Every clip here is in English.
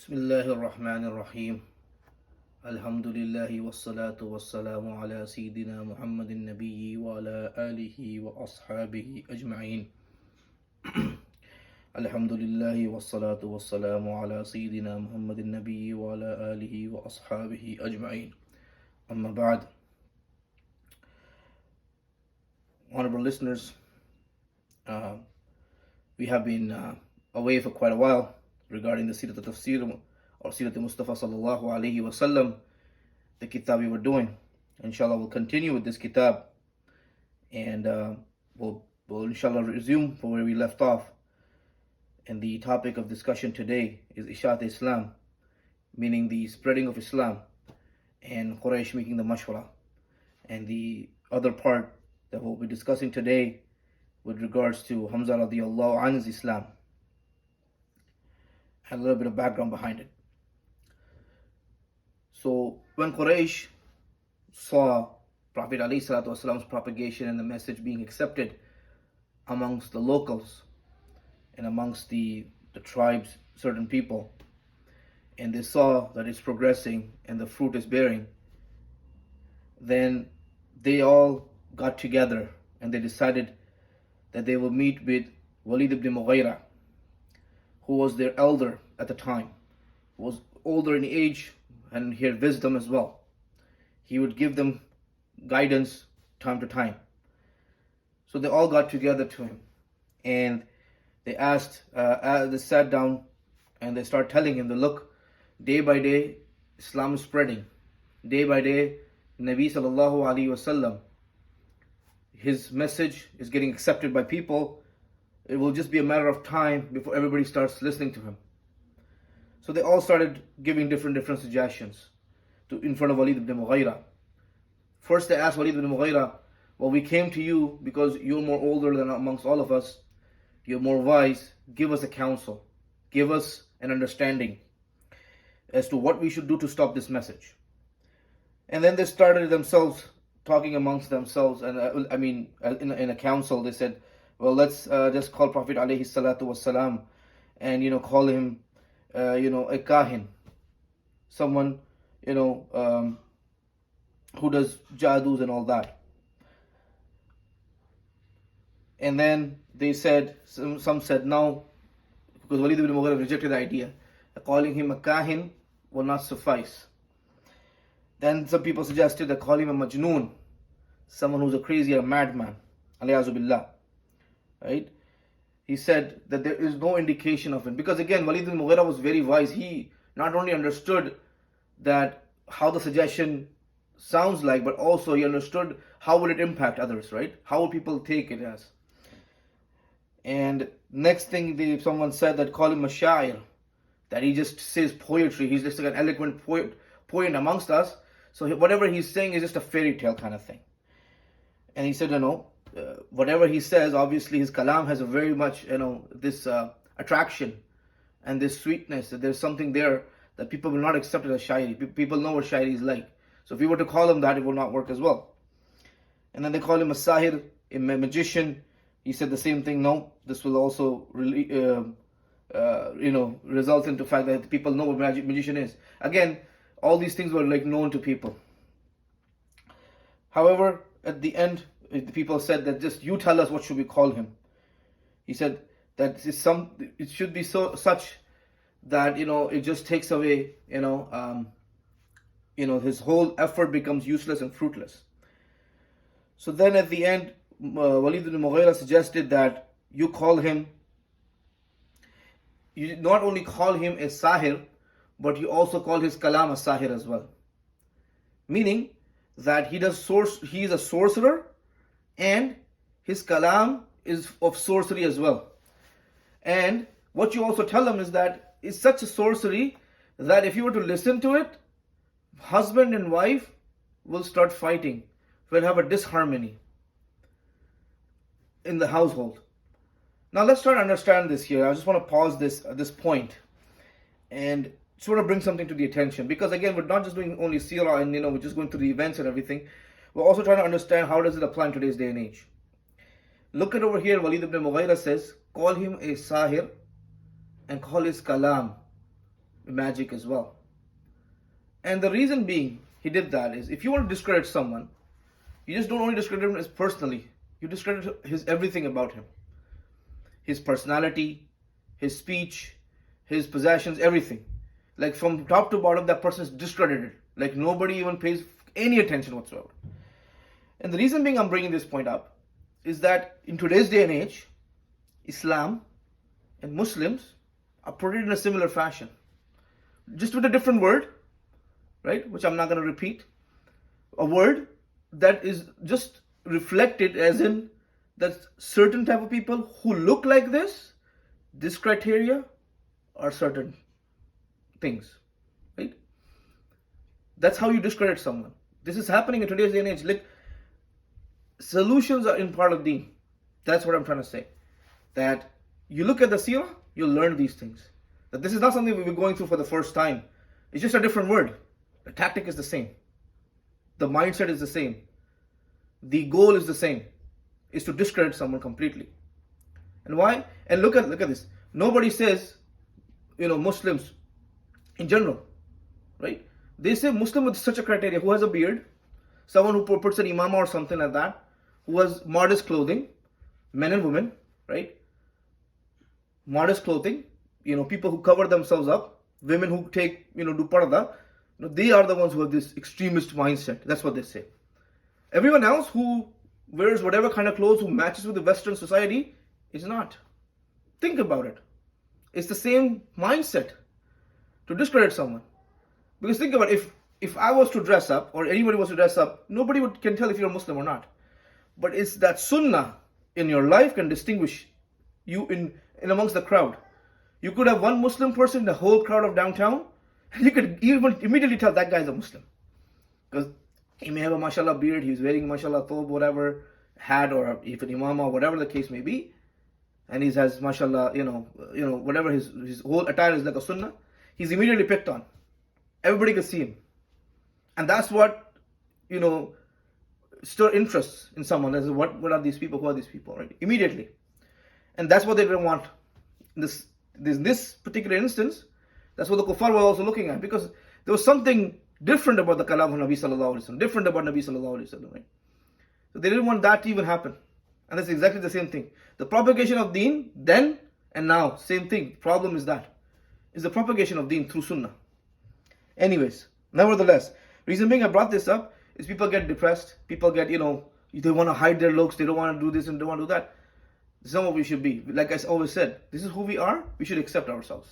Bismillahir Rahmanir Rahim. Alhamdulillahi wassalatu wassalamu ala Sayyidina Muhammadin Nabiyyi wa ala alihi wa ashabihi ajma'in. Alhamdulillahi wassalatu wassalamu ala Sayyidina Muhammadin Nabiyyi wa ala alihi wa ashabihi ajma'in. Amma ba'd. Honorable listeners, we have been away for quite a while regarding the Seerat-e-Tafsir or Seerat-e-Mustafa Sallahu Alaihe Wasalam, the kitab we were doing. Inshallah, we'll continue with this kitab and we'll inshallah resume from where we left off. And the topic of discussion today is Ishaat-e-Islam, meaning the spreading of Islam, and Quraish making the mashwara. And the other part that we'll be discussing today with regards to Hamza radiallahu anhu's Islam, and a little bit of background behind it. So when Quraish saw Prophet ﷺ's propagation and the message being accepted amongst the locals and amongst the tribes, certain people, and they saw that it's progressing and the fruit is bearing, then they all got together and they decided that they will meet with Waleed ibn Mugira, who was their elder at the time, who was older in age and he had wisdom as well. He would give them guidance time to time. So they all got together to him and they asked, they sat down and they started telling him that, look, day by day Islam is spreading. Day by day Nabi Sallallahu Alaihi Wasallam, his message is getting accepted by people. It will just be a matter of time before everybody starts listening to him. So they all started giving different suggestions in front of Waleed ibn Mugira. First they asked Waleed ibn Mugira, well, we came to you because you're more older than amongst all of us. You're more wise. Give us a counsel. Give us an understanding as to what we should do to stop this message. And then they started themselves talking amongst themselves, and in a council they said, well, let's just call Prophet Alaihi Salatu Wasalam and call him a kahin, someone who does jadus and all that. And then they said, some said no, because Waleed ibn Mughira rejected the idea. Calling him a kahin will not suffice. Then some people suggested that call him a majnoon, someone who's a crazy, a madman, aliyazu billah. Right? He said that there is no indication of it, because again Waleed ibn Mughira was very wise. He not only understood that how the suggestion sounds like, but also he understood how will it impact others, right? How will people take it as? And next thing someone said that call him a shair, that he just says poetry. He's just like an eloquent poet amongst us. So whatever he's saying is just a fairy tale kind of thing. And he said, whatever he says, obviously his kalam has a very much, this attraction and this sweetness, that there's something there that people will not accept it as shairi. People know what shairi is like. So if we were to call him that, it will not work as well. And then they call him a sahir, a magician. He said the same thing. No, this will also result into the fact that people know what magician is. Again, all these things were known to people. However, at the end, the people said that just you tell us what should we call him. He said that it should be such that it just takes away his whole effort becomes useless and fruitless. So then at the end, Waleed ibn Mughira suggested that you not only call him a sahir, but you also call his kalam a sahir as well. Meaning that he is a sorcerer and his kalam is of sorcery as well. And what you also tell him is that it's such a sorcery that if you were to listen to it, husband and wife will start fighting, will have a disharmony in the household. Now let's try to understand this here. I just want to pause at this point and sort of bring something to the attention, because again, we're not just doing only seerah and we're just going through the events and everything. We're also trying to understand how does it apply in today's day and age. Look at over here, Waleed ibn Mughira says, call him a sahir and call his kalam magic as well. And the reason being he did that is, if you want to discredit someone, you just don't only discredit him as personally, you discredit his everything about him. His personality, his speech, his possessions, everything. Like from top to bottom, that person is discredited. Like nobody even pays any attention whatsoever. And the reason being I'm bringing this point up is that in today's day and age, Islam and Muslims are portrayed in a similar fashion. Just with a different word, right? Which I'm not going to repeat. A word that is just reflected as in that certain type of people who look like this criteria are certain things, right? That's how you discredit someone. This is happening in today's day and age. Like, solutions are in part of deen. That's what I'm trying to say. That you look at the seerah, you'll learn these things. That this is not something we're going through for the first time. It's just a different word. The tactic is the same. The mindset is the same. The goal is the same. Is to discredit someone completely. And why? And look at this. Nobody says, Muslims in general, right? They say Muslim with such a criteria, who has a beard, someone who puts an imam or something like that, who has modest clothing, men and women, right? Modest clothing, people who cover themselves up, women who take, do parda, they are the ones who have this extremist mindset. That's what they say. Everyone else who wears whatever kind of clothes, who matches with the Western society, is not. Think about it. It's the same mindset to discredit someone. Because think about it, if I was to dress up, or anybody was to dress up, nobody can tell if you're a Muslim or not. But it's that sunnah in your life can distinguish you in amongst the crowd. You could have one Muslim person in the whole crowd of downtown, and you could even immediately tell that guy's a Muslim. Because he may have a mashallah beard, he's wearing mashallah thobe, whatever, hat, or even imam, or whatever the case may be. And he has mashallah, whatever his whole attire is like a sunnah. He's immediately picked on. Everybody can see him. And that's what, stir interest in someone. As what are these people? Who are these people? Right? Immediately. And that's what they didn't want. This particular instance, that's what the kuffar were also looking at. Because there was something different about the kalam of Nabi Sallallahu Alaihi Wasallam. Different about Nabi Sallallahu Alaihi Wasallam. Right? So they didn't want that to even happen. And that's exactly the same thing. The propagation of deen then and now, same thing. Problem is that. Is the propagation of deen through sunnah. Anyways, nevertheless, reason being I brought this up is people get depressed. People get, they want to hide their looks. They don't want to do this and they don't want to do that. This is not what we should be. Like I always said, this is who we are. We should accept ourselves.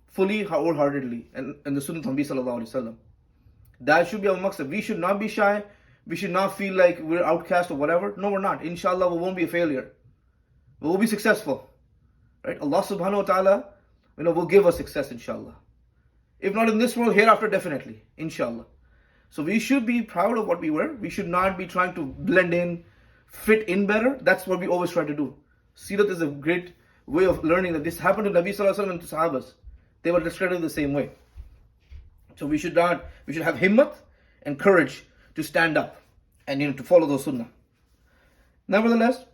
Fully, wholeheartedly. And the sunnah of Nabi Sallallahu Alaihi Wasallam. That should be our maqsad. We should not be shy. We should not feel like we're outcast or whatever. No, we're not. Inshallah, we won't be a failure. We will be successful. Right? Allah subhanahu wa ta'ala, will give us success, inshallah. If not in this world, hereafter definitely. Inshallah. So we should be proud of what we were. We should not be trying to blend in, fit in better. That's what we always try to do. Seerat is a great way of learning that this happened to Nabi Sallallahu Alaihi Wasallam and to Sahabas. They were discredited the same way. So we should have himmat and courage to stand up and to follow the sunnah. Nevertheless,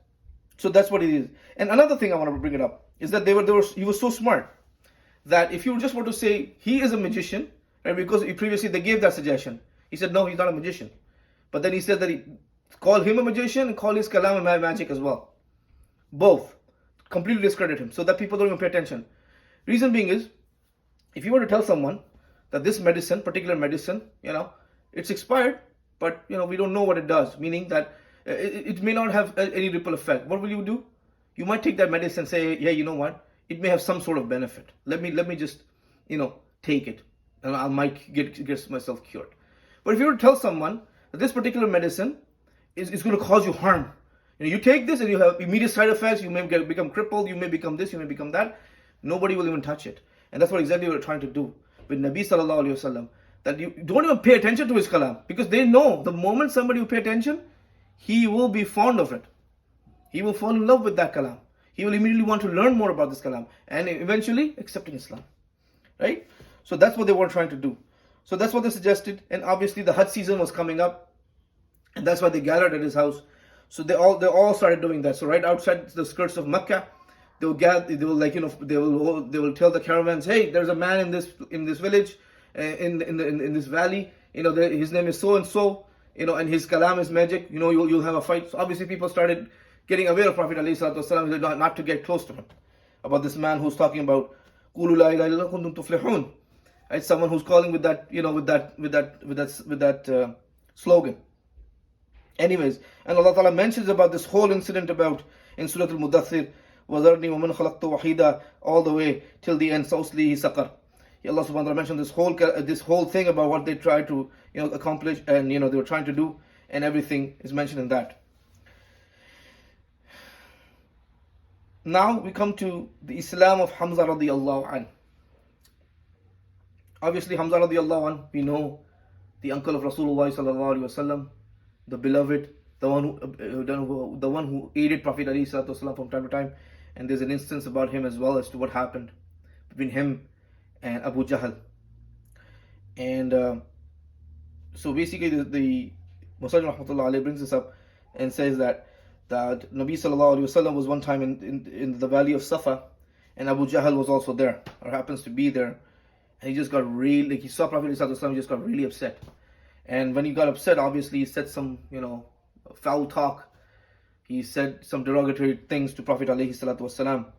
so that's what it is. And another thing I want to bring it up is that he was so smart that if you just want to say he is a magician, right, because previously they gave that suggestion. He said no, he's not a magician. But then he said that he call him a magician and call his kalam and magic as well. Both. Completely discredit him so that people don't even pay attention. Reason being is, if you were to tell someone that this particular medicine, it's expired, but we don't know what it does, meaning that it may not have any ripple effect. What will you do? You might take that medicine and say, yeah, you know what? It may have some sort of benefit. Let me just, take it, and I might get myself cured. But if you were to tell someone that this particular medicine is going to cause you harm, you take this and you have immediate side effects. You may become crippled. You may become this. You may become that. Nobody will even touch it. And that's what exactly we're trying to do with Nabi Sallallahu Alaihi Wasallam. That you don't even pay attention to his kalam, because they know the moment somebody will pay attention, he will be fond of it. He will fall in love with that kalam. He will immediately want to learn more about this kalam and eventually accepting Islam. Right? So that's what they were trying to do. So that's what they suggested. And obviously the Hajj season was coming up, and that's why they gathered at his house. So they all started doing that. So right outside the skirts of Mecca, they will gather, they will like, they will tell the caravans, hey, there's a man in this village, in this valley, his name is so and so, and his kalam is magic, you'll have a fight. So obviously people started getting aware of Prophet ﷺ, not to get close to him, about this man who's talking about Qulu la ilaha illallah kuntum tuflihun. It's someone who's calling with that, with that slogan. Anyways, and Allah Ta'ala mentions about this whole incident about in Surah Al-Mudaththir, وَذَرْنِي وَمَنْ خَلَقْتُ وَحِيدًا, all the way till the end. سَأُصْلِيهِ سَقَرَ. Allah Subhanahu wa Ta'ala mentioned this whole thing about what they tried to accomplish, and they were trying to do, and everything is mentioned in that. Now we come to the Islam of Hamza radiallahu an. Obviously Hamza radiallahu an, we know the uncle of Rasulullah sallallahu alaihi wasallam, the beloved, the one who aided Prophet alayhi salatu wasallam from time to time. And there's an instance about him as well as to what happened between him and Abu Jahl. And so basically the Muslim rahmatullah alayhi brings this up and says that Nabi sallallahu alaihi wasallam was one time in the valley of Safa, and Abu Jahl was also there, or happens to be there, and he just got really, like, he saw Prophet sallallahu alaihi wasallam, he just got really upset. And when he got upset, obviously he said some foul talk. He said some derogatory things to Prophet alayhi salatu wasalam.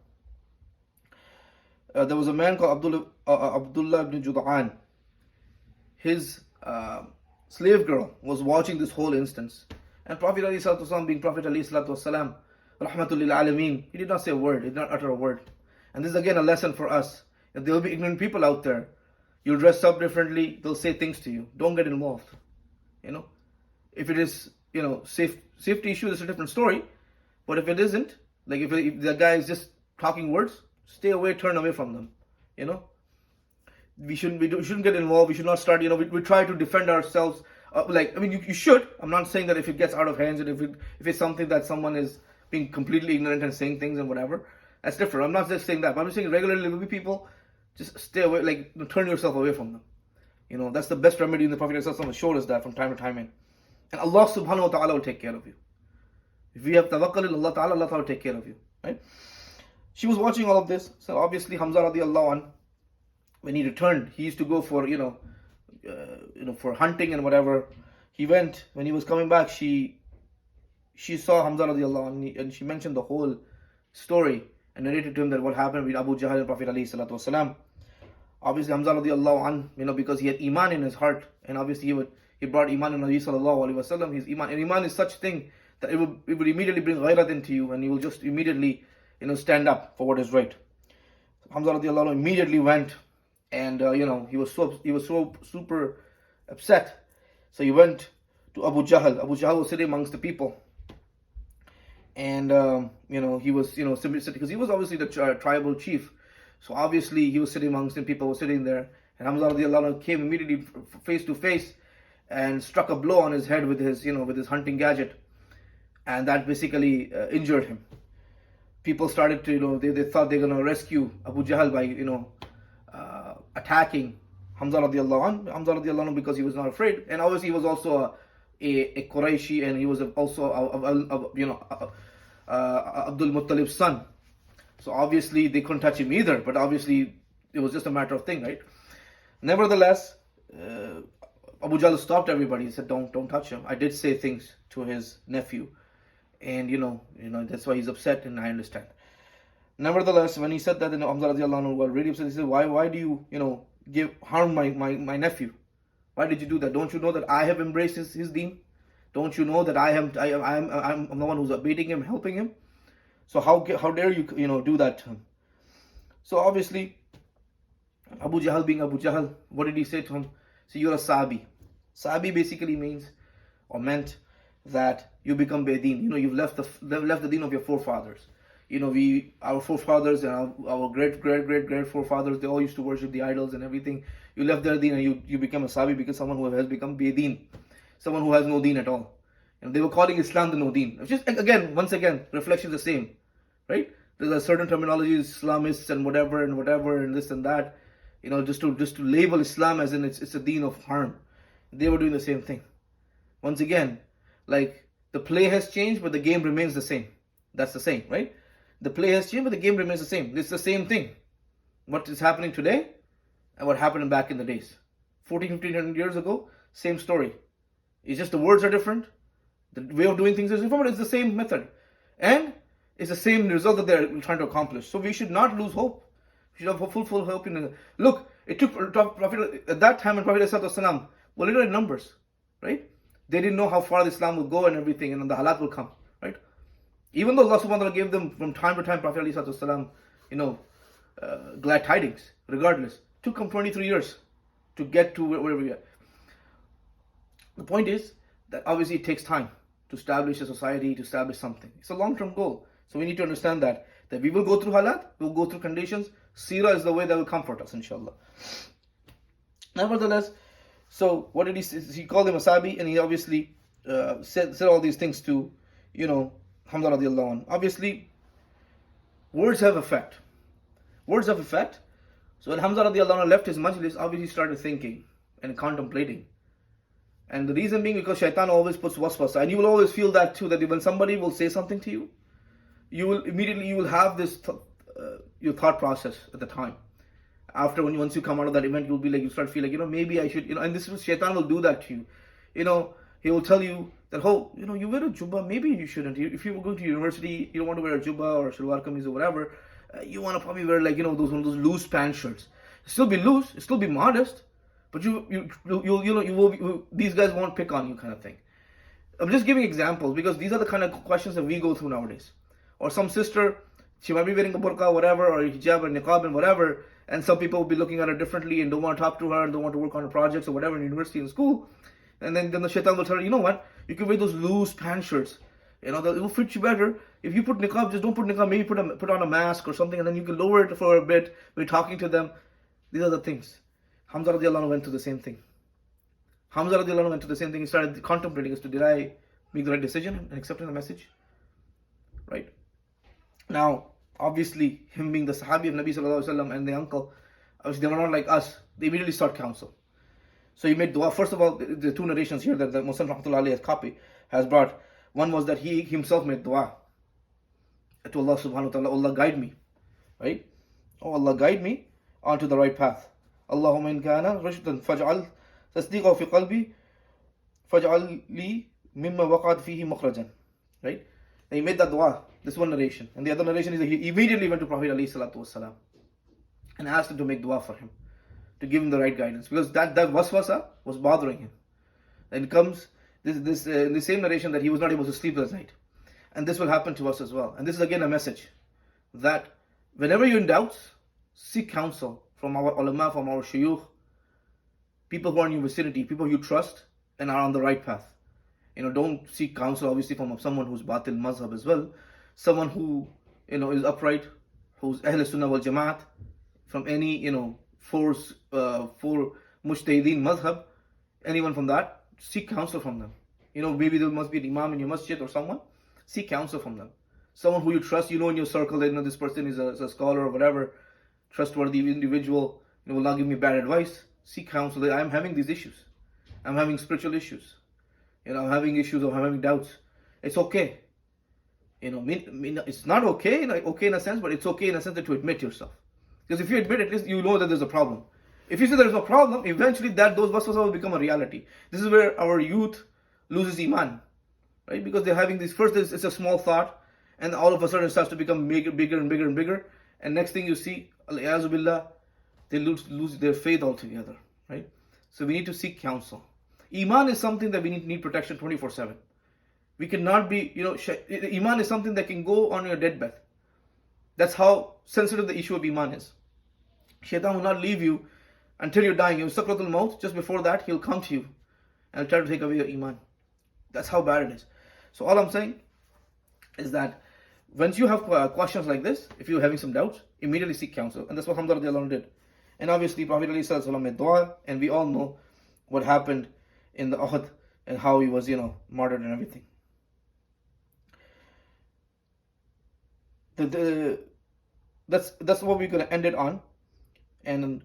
There was a man called Abdullah ibn Jud'an. His slave girl was watching this whole instance. And Prophet alayhi salatu wasalam, being Prophet alayhi salatu wasalam, rahmatul lil alameen, he did not say a word, he did not utter a word. And this is again a lesson for us. That there will be ignorant people out there. You'll dress up differently, they'll say things to you. Don't get involved. If it is, safety issue, that's a different story. But if it isn't, like if the guy is just talking words, stay away, turn away from them. We shouldn't get involved. We should not start, we try to defend ourselves. You should. I'm not saying that if it gets out of hands, and if it's something that someone is being completely ignorant and saying things and whatever, that's different. I'm not just saying that, but I'm just saying regularly with people, just stay away, turn yourself away from them. That's the best remedy, and the Prophet ﷺ showed us that from time to time. And Allah subhanahu wa ta'ala will take care of you. If you have tawakkul in Allah ta'ala will take care of you. Right? She was watching all of this. So obviously Hamza radiallahu an, when he returned, he used to go for, for hunting and whatever. He went, when he was coming back, she saw Hamza radiallahu an, and she mentioned the whole story and narrated to him that what happened with Abu Jahl and Prophet alayhi salatu wasalam. Obviously Hamza radiallahu an, because he had iman in his heart, and obviously he brought iman in Nabi sallallahu alaihi wasallam. His iman, and iman is such thing that it would immediately bring ghairat into you, and you will just immediately stand up for what is right. So Hamza radiallahu anh immediately went, and he was so super upset. So he went to Abu Jahl. Abu Jahl was sitting amongst the people, and he was because he was obviously the tribal chief. So obviously he was sitting amongst them. People were sitting there, and Hamza radiallahu anh came immediately face to face and struck a blow on his head with his hunting gadget, and that basically injured him. People started to, they thought they were going to rescue Abu Jahl by, attacking Hamza radiallahu anh. Hamza radiallahu anh, because he was not afraid, and obviously he was also a Quraishi, and he was also Abdul Muttalib's son. So obviously they couldn't touch him either, but obviously it was just a matter of thing, right? Nevertheless, Abu Jahl stopped everybody. He said, don't touch him. I did say things to his nephew, and that's why he's upset, and I understand. Nevertheless, when he said that, Hamza radiallahu anhu was really upset. He said, why do you harm my nephew? Why did you do that? Don't you know that I have embraced his deen? Don't you know that I'm the one who's abating him, helping him? So how dare you do that to him? So obviously Abu Jahl, being Abu Jahl, what did he say to him? So you're a Sabi. Sabi basically means or meant that you become Bedin. You've left the deen of your forefathers. Our forefathers and our great forefathers, they all used to worship the idols and everything. You left their deen and you become a Sabi, because someone who has become Bedin, someone who has no deen at all. They were calling Islam the no deen. Once again, reflection is the same, right? There's a certain terminology, Islamists and whatever and this and that. Just to label Islam as in it's a deen of harm. They were doing the same thing. Once again, like the play has changed, but the game remains the same. That's the same, right? The play has changed, but the game remains the same. It's the same thing. What is happening today and what happened back in the days. 14, 1500 years ago, same story. It's just the words are different. The way of doing things is different, but it's the same method. And it's the same result that they're trying to accomplish. So we should not lose hope. We should have full hope in it. Look, it took Prophet at that time, and Prophet ﷺ were little in numbers, right? They didn't know how far Islam will go and everything, and then the halat will come, right? Even though Allah subhanahu wa ta'ala gave them from time to time, Prophet ﷺ, glad tidings, regardless. Took them 23 years to get to where we are. The point is that obviously it takes time to establish a society, to establish something. It's a long-term goal. So we need to understand that we will go through halat, we'll go through conditions. Seerah is the way that will comfort us, inshallah. Nevertheless, so what did he say? He called him a sabi, and he obviously said all these things to, Hamza radiallahu anh. Obviously, words have effect. Words have effect. So when Hamza radiallahu anh left his majlis, obviously started thinking and contemplating. And the reason being because shaitan always puts waswasa, and you will always feel that too, that when somebody will say something to you, you will have this your thought process at the time. After once you come out of that event, you'll be like, you start feeling like, maybe I should, and this is shaitan will do that to you. He will tell you that, you wear a jubba, maybe you shouldn't. If you go to university, you don't want to wear a jubba or shalwar kameez or whatever, you want to probably wear like, those loose pant shirts. Still be loose, still be modest, but these guys won't pick on you kind of thing. I'm just giving examples because these are the kind of questions that we go through nowadays. Or some sister, she might be wearing a burqa, whatever, or hijab and niqab and whatever, and some people will be looking at her differently and don't want to talk to her and don't want to work on her projects or whatever in university and school. And then the shaitan will tell her, you know what, you can wear those loose pant shirts. It will fit you better. If you put niqab, just don't put niqab, maybe put on a mask or something, and then you can lower it for a bit when you're talking to them. These are the things. Hamza radiallahu anhu went through the same thing. He started contemplating as to, did I make the right decision and accepting the message? Right? Now, obviously, him being the Sahabi of Nabi Sallallahu Alaihi Wasallam and the uncle, obviously they were not like us. They immediately sought counsel. So he made dua. First of all, the two narrations here that the Muslim Rahmatullah Alayhi copy has brought. One was that he himself made dua to Allah subhanahu wa ta'ala, Allah guide me. Right? Oh Allah, guide me onto the right path. Allahumma in kana rashdan faj'al tasdiqa fi qalbi faj'al li mimma waqa'at fihi mukhrajan. Right? And he made that dua. This one narration. And the other narration is that he immediately went to Prophet alayhi salatu wasalam and asked him to make dua for him, to give him the right guidance, because that waswasa was bothering him. And it comes in the same narration that he was not able to sleep that night. And this will happen to us as well. And this is again a message that whenever you're in doubts, seek counsel from our ulama, from our shuyukh, people who are in your vicinity, people you trust and are on the right path. Don't seek counsel obviously from someone who's batil mazhab as well, someone who is upright, who's Ahl Sunnah wal Jamaat, from any four mujtahideen madhab, anyone from that, seek counsel from them. Maybe there must be an imam in your masjid or someone, seek counsel from them. Someone who you trust, in your circle that this person is a scholar or whatever, trustworthy individual, will not give me bad advice. Seek counsel that I'm having these issues. I'm having spiritual issues. I'm having issues or I'm having doubts. It's okay. It's not okay, okay in a sense, but it's okay in a sense that to admit yourself. Because if you admit, at least you know that there's a problem. If you say there's no problem, eventually those waswasa will become a reality. This is where our youth loses iman, right? Because they're having this, first it's a small thought, and all of a sudden it starts to become bigger and bigger and bigger, and next thing you see, al-iyazu billah, they lose their faith altogether, right? So we need to seek counsel. Iman is something that we need protection 24/7. We cannot be, iman is something that can go on your deathbed. That's how sensitive the issue of iman is. Shaitan will not leave you until you're dying. Sakratul maut, just before that, he'll come to you and try to take away your iman. That's how bad it is. So all I'm saying is that once you have questions like this, if you're having some doubts, immediately seek counsel. And that's what Hamza radiallahu anh did. And obviously, Prophet ﷺ made dua, and we all know what happened in the Uhud and how he was, martyred and everything. That's what we're going to end it on. And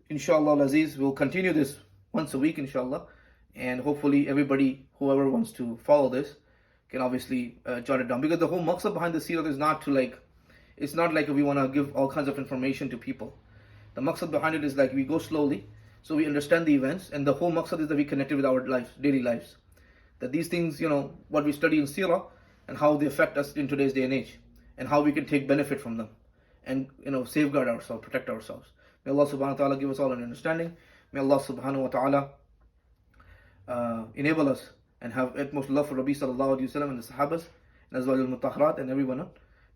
inshallah Aziz, we'll continue this once a week, inshallah. And hopefully everybody, whoever wants to follow this, can obviously jot it down. Because the whole maqsad behind the seerah is not to It's not like we want to give all kinds of information to people. The maqsad behind it is like we go slowly, so we understand the events, and the whole maqsad is that we connect it with our lives, daily lives. That these things, what we study in Seerah, and how they affect us in today's day and age, and how we can take benefit from them, and safeguard ourselves, protect ourselves. May Allah subhanahu wa ta'ala give us all an understanding. May Allah subhanahu wa ta'ala enable us and have utmost love for Rabbi Sallallahu Alaihi Wasallam and the Sahabas, and as well as Mutahharat and everyone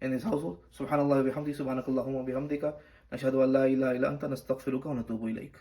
in his household. Subhanallah wa bihamdi, subhanakallahumma wa bihamdika, nashhadu an la ilaha illa anta, nastaghfiruka wa natubu ilayk.